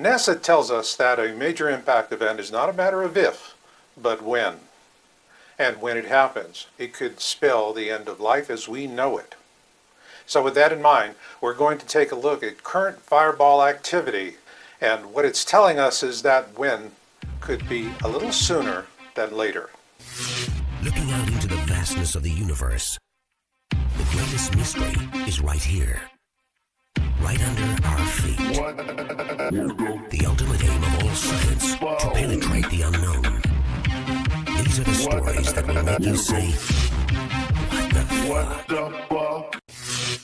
NASA tells us that a major impact event is not a matter of if, but when. And when it happens, it could spell the end of life as we know it. So with that in mind, we're going to take a look at current fireball activity, and what it's telling us is that when could be a little sooner than later. Looking out into the vastness of the universe, the greatest mystery is right here, right under our feet. The ultimate aim of all science, to penetrate the unknown. These are the stories that will make you say, what the fuck?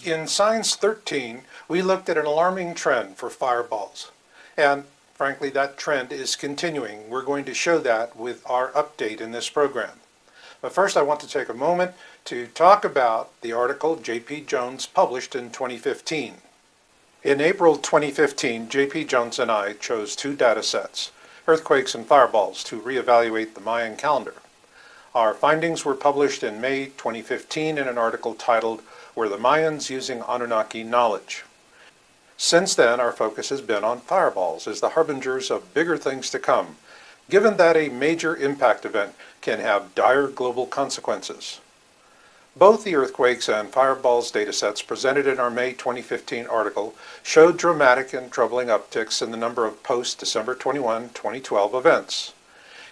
In Science 13, we looked at an alarming trend for fireballs. And frankly, that trend is continuing. We're going to show that with our update in this program. But first, I want to take a moment to talk about the article J.P. Jones published in 2015. In April 2015, J.P. Jones and I chose two data sets, earthquakes and fireballs, to reevaluate the Mayan calendar. Our findings were published in May 2015 in an article titled, "Were the Mayans Using Anunnaki Knowledge?" Since then, our focus has been on fireballs as the harbingers of bigger things to come, given that a major impact event can have dire global consequences. Both the earthquakes and fireballs datasets presented in our May 2015 article showed dramatic and troubling upticks in the number of post-December 21, 2012 events.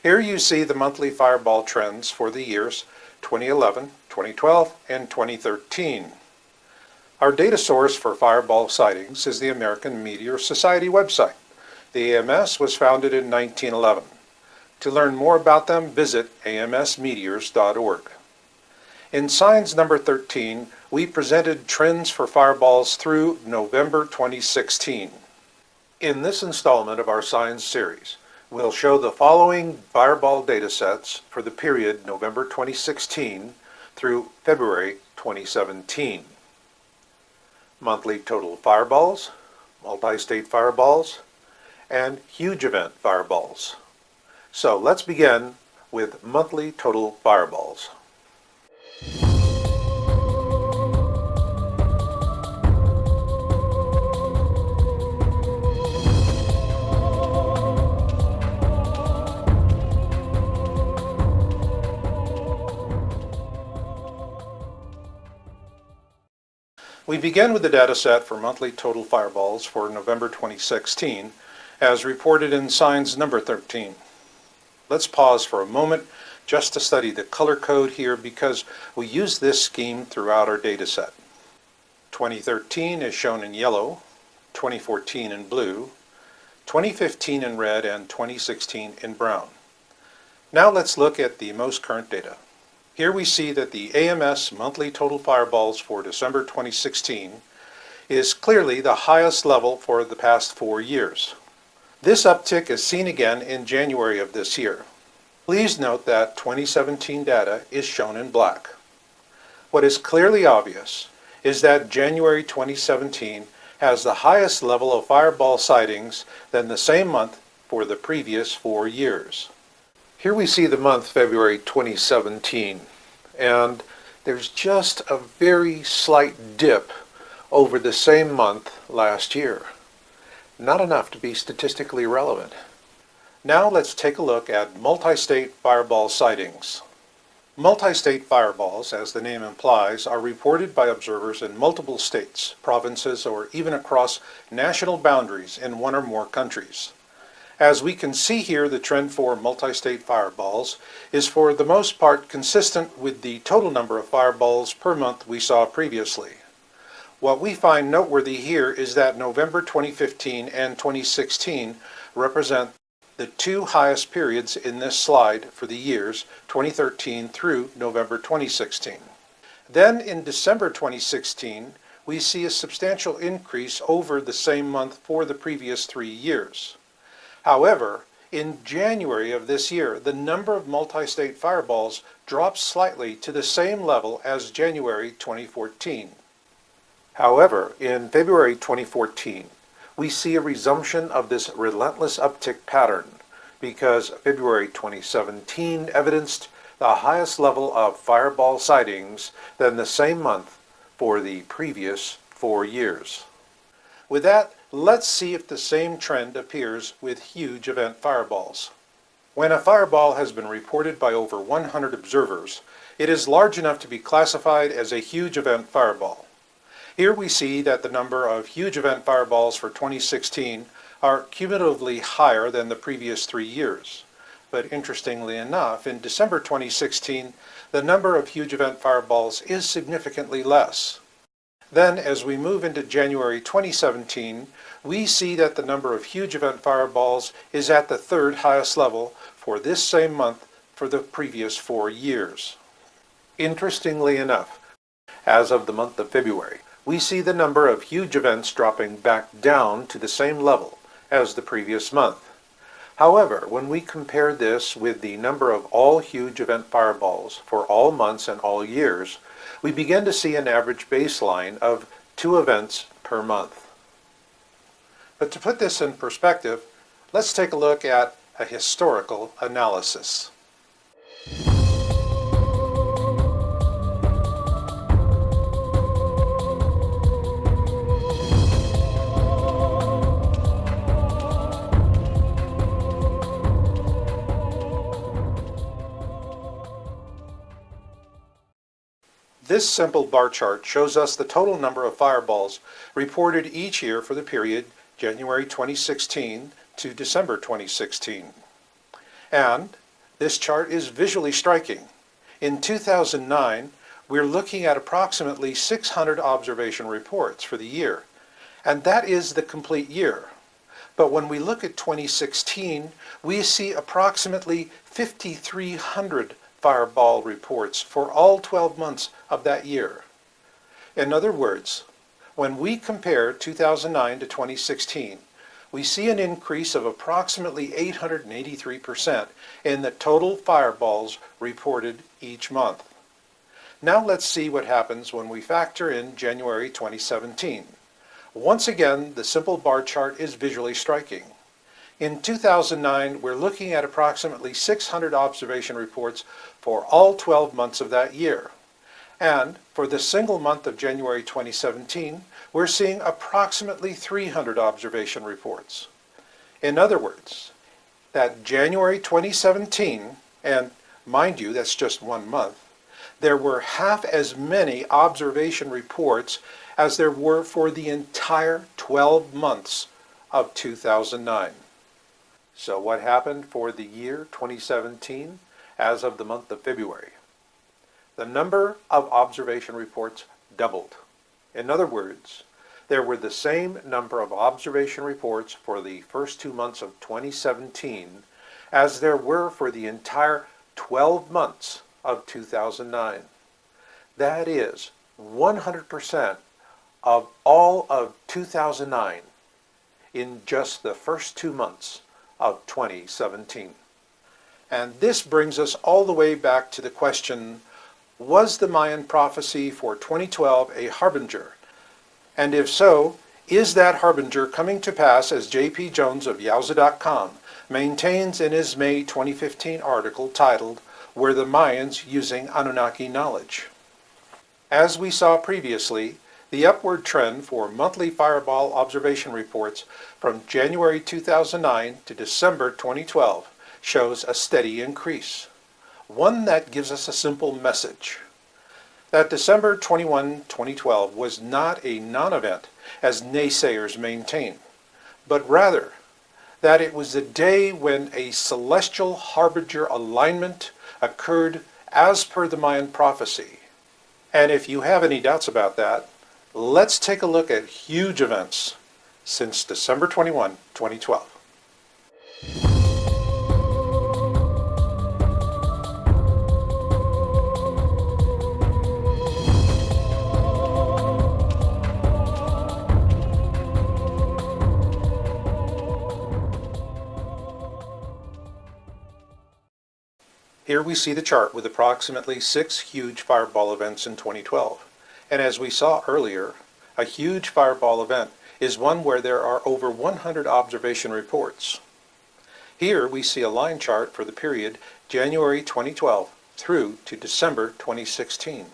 Here you see the monthly fireball trends for the years 2011, 2012, and 2013. Our data source for fireball sightings is the American Meteor Society website. The AMS was founded in 1911. To learn more about them, visit amsmeteors.org. In Signs number 13, we presented trends for fireballs through November 2016. In this installment of our Signs series, we'll show the following fireball datasets for the period November 2016 through February 2017. Monthly total fireballs, multi-state fireballs, and huge event fireballs. So let's begin with monthly total fireballs. We begin with the data set for monthly total fireballs for November 2016, as reported in Signs number 13. Let's pause for a moment just to study the color code here because we use this scheme throughout our data set. 2013 is shown in yellow, 2014 in blue, 2015 in red, and 2016 in brown. Now let's look at the most current data. Here we see that the AMS monthly total fireballs for December 2016 is clearly the highest level for the past 4 years. This uptick is seen again in January of this year. Please note that 2017 data is shown in black. What is clearly obvious is that January 2017 has the highest level of fireball sightings than the same month for the previous 4 years. Here we see the month February 2017, and there's just a very slight dip over the same month last year. Not enough to be statistically relevant. Now let's take a look at multi-state fireball sightings. Multi-state fireballs, as the name implies, are reported by observers in multiple states, provinces, or even across national boundaries in one or more countries. As we can see here, the trend for multi-state fireballs is for the most part consistent with the total number of fireballs per month we saw previously. What we find noteworthy here is that November 2015 and 2016 represent the two highest periods in this slide for the years 2013 through November 2016. Then in December 2016, we see a substantial increase over the same month for the previous 3 years. However, in January of this year, the number of multi-state fireballs drops slightly to the same level as January 2014. However, in February 2014, we see a resumption of this relentless uptick pattern because February 2017 evidenced the highest level of fireball sightings than the same month for the previous 4 years. With that, Let's see if the same trend appears with huge event fireballs. When a fireball has been reported by over 100 observers, it is large enough to be classified as a huge event fireball. Here we see that the number of huge event fireballs for 2016 are cumulatively higher than the previous 3 years. But interestingly enough, in December 2016, the number of huge event fireballs is significantly less. Then, as we move into January 2017, we see that the number of huge event fireballs is at the third highest level for this same month for the previous 4 years. Interestingly enough, as of the month of February, we see the number of huge events dropping back down to the same level as the previous month. However, when we compare this with the number of all huge event fireballs for all months and all years, we begin to see an average baseline of 2 events per month. But to put this in perspective, let's take a look at a historical analysis. This simple bar chart shows us the total number of fireballs reported each year for the period January 2016 to December 2016. And this chart is visually striking. In 2009, we're looking at approximately 600 observation reports for the year, and that is the complete year. But when we look at 2016, we see approximately 5,300 fireball reports for all 12 months of that year. In other words, when we compare 2009 to 2016, we see an increase of approximately 883% in the total fireballs reported each month. Now let's see what happens when we factor in January 2017. Once again, the simple bar chart is visually striking. In 2009, we're looking at approximately 600 observation reports for all 12 months of that year. And for the single month of January 2017, we're seeing approximately 300 observation reports. In other words, that January 2017, and mind you, that's just 1 month, there were half as many observation reports as there were for the entire 12 months of 2009. So what happened for the year 2017 as of the month of February? The number of observation reports doubled. In other words, there were the same number of observation reports for the first 2 months of 2017 as there were for the entire 12 months of 2009. That is 100% of all of 2009 in just the first 2 months of 2017. And this brings us all the way back to the question, was the Mayan prophecy for 2012 a harbinger? And if so, is that harbinger coming to pass as J.P. Jones of Yowza.com maintains in his May 2015 article titled, Were the Mayans Using Anunnaki Knowledge? As we saw previously, the upward trend for monthly fireball observation reports from January 2009 to December 2012 shows a steady increase. One that gives us a simple message. That December 21, 2012 was not a non-event, as naysayers maintain, but rather that it was the day when a celestial harbinger alignment occurred as per the Mayan prophecy. And if you have any doubts about that, let's take a look at huge events since December 21, 2012. Here we see the chart with approximately 6 huge fireball events in 2012. And as we saw earlier, a huge fireball event is one where there are over 100 observation reports. Here we see a line chart for the period January 2012 through to December 2016.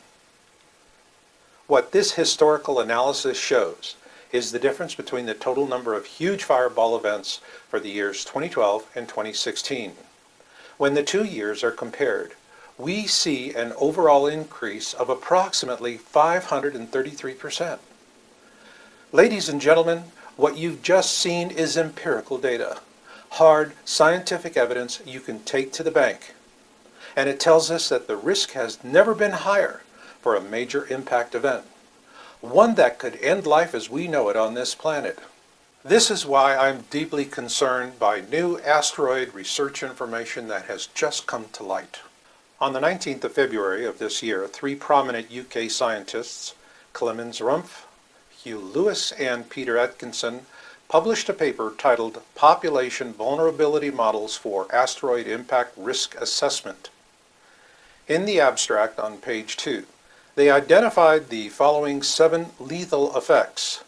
What this historical analysis shows is the difference between the total number of huge fireball events for the years 2012 and 2016. When the 2 years are compared, we see an overall increase of approximately 533%. Ladies and gentlemen, what you've just seen is empirical data, hard scientific evidence you can take to the bank. And it tells us that the risk has never been higher for a major impact event, one that could end life as we know it on this planet. This is why I'm deeply concerned by new asteroid research information that has just come to light. On the 19th of February of this year, 3 prominent UK scientists, Clemens Rumpf, Hugh Lewis, and Peter Atkinson, published a paper titled Population Vulnerability Models for Asteroid Impact Risk Assessment. In the abstract on page 2, they identified the following 7 lethal effects: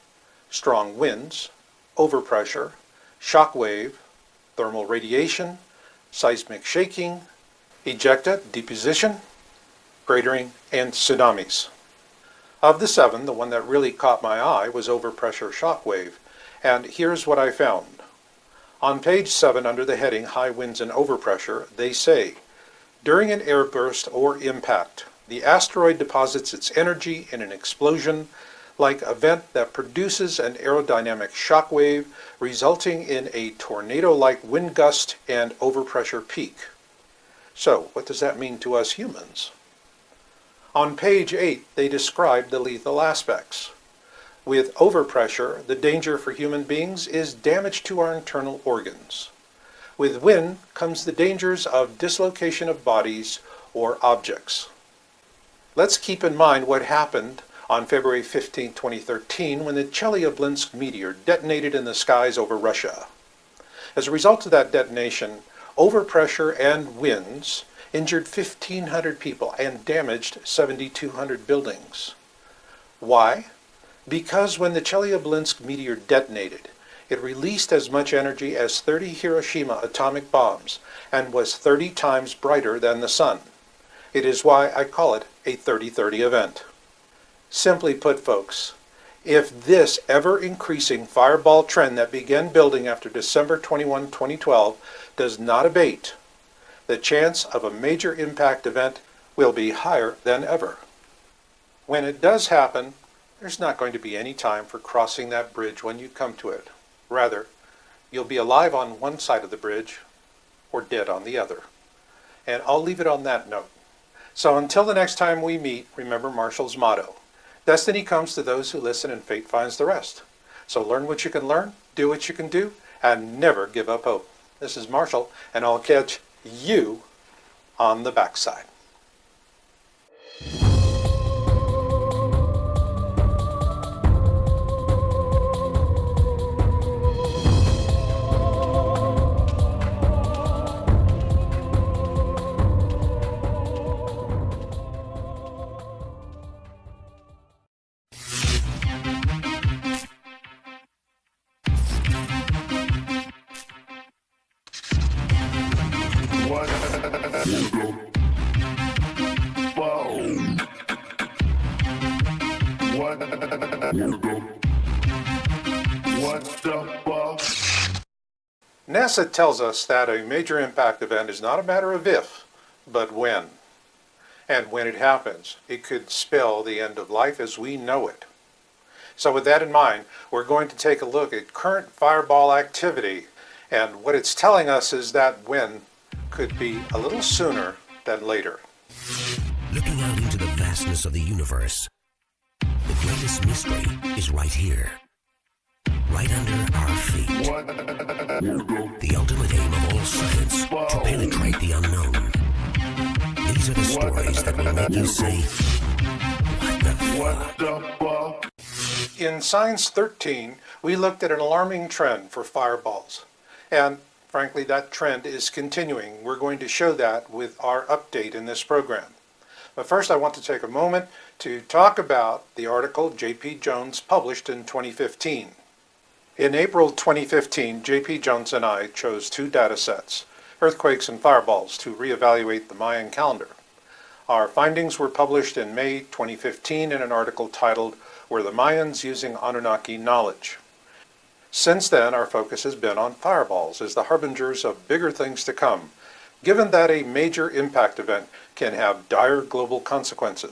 strong winds, overpressure, shock wave, thermal radiation, seismic shaking, ejecta, deposition, cratering, and tsunamis. Of the 7, the one that really caught my eye was overpressure shock wave, and here's what I found. On page 7, under the heading High Winds and Overpressure, they say, during an airburst or impact, the asteroid deposits its energy in an explosion-like event that produces an aerodynamic shock wave, resulting in a tornado-like wind gust and overpressure peak. So, what does that mean to us humans? On page 8, they describe the lethal aspects. With overpressure, the danger for human beings is damage to our internal organs. With wind comes the dangers of dislocation of bodies or objects. Let's keep in mind what happened on February 15, 2013, when the Chelyabinsk meteor detonated in the skies over Russia. As a result of that detonation, overpressure and winds injured 1,500 people and damaged 7,200 buildings. Why? Because when the Chelyabinsk meteor detonated, it released as much energy as 30 Hiroshima atomic bombs and was 30 times brighter than the sun. It is why I call it a 30-30 event. Simply put, folks, if this ever-increasing fireball trend that began building after December 21, 2012 does not abate, the chance of a major impact event will be higher than ever. When it does happen, there's not going to be any time for crossing that bridge when you come to it. Rather, you'll be alive on one side of the bridge or dead on the other. And I'll leave it on that note. So until the next time we meet, remember Marshall's motto: destiny comes to those who listen and fate finds the rest. So learn what you can learn, do what you can do, and never give up hope. This is Marshall, and I'll catch you on the backside. NASA tells us that a major impact event is not a matter of if, but when. And when it happens, it could spell the end of life as we know it. So with that in mind, we're going to take a look at current fireball activity, and what it's telling us is that when could be a little sooner than later. Looking out into the vastness of the universe, the greatest mystery is right here, right under our feet. The ultimate aim of all science, to penetrate the unknown. These are the stories that will make you say, what the fuck? In Science 13, we looked at an alarming trend for fireballs. And frankly, that trend is continuing. We're going to show that with our update in this program. But first, I want to take a moment to talk about the article J.P. Jones published in 2015. In April 2015, J.P. Jones and I chose 2 data sets, earthquakes and fireballs, to reevaluate the Mayan calendar. Our findings were published in May 2015 in an article titled were the Mayans using Anunnaki knowledge. Since then, our focus has been on fireballs as the harbingers of bigger things to come, given that a major impact event can have dire global consequences.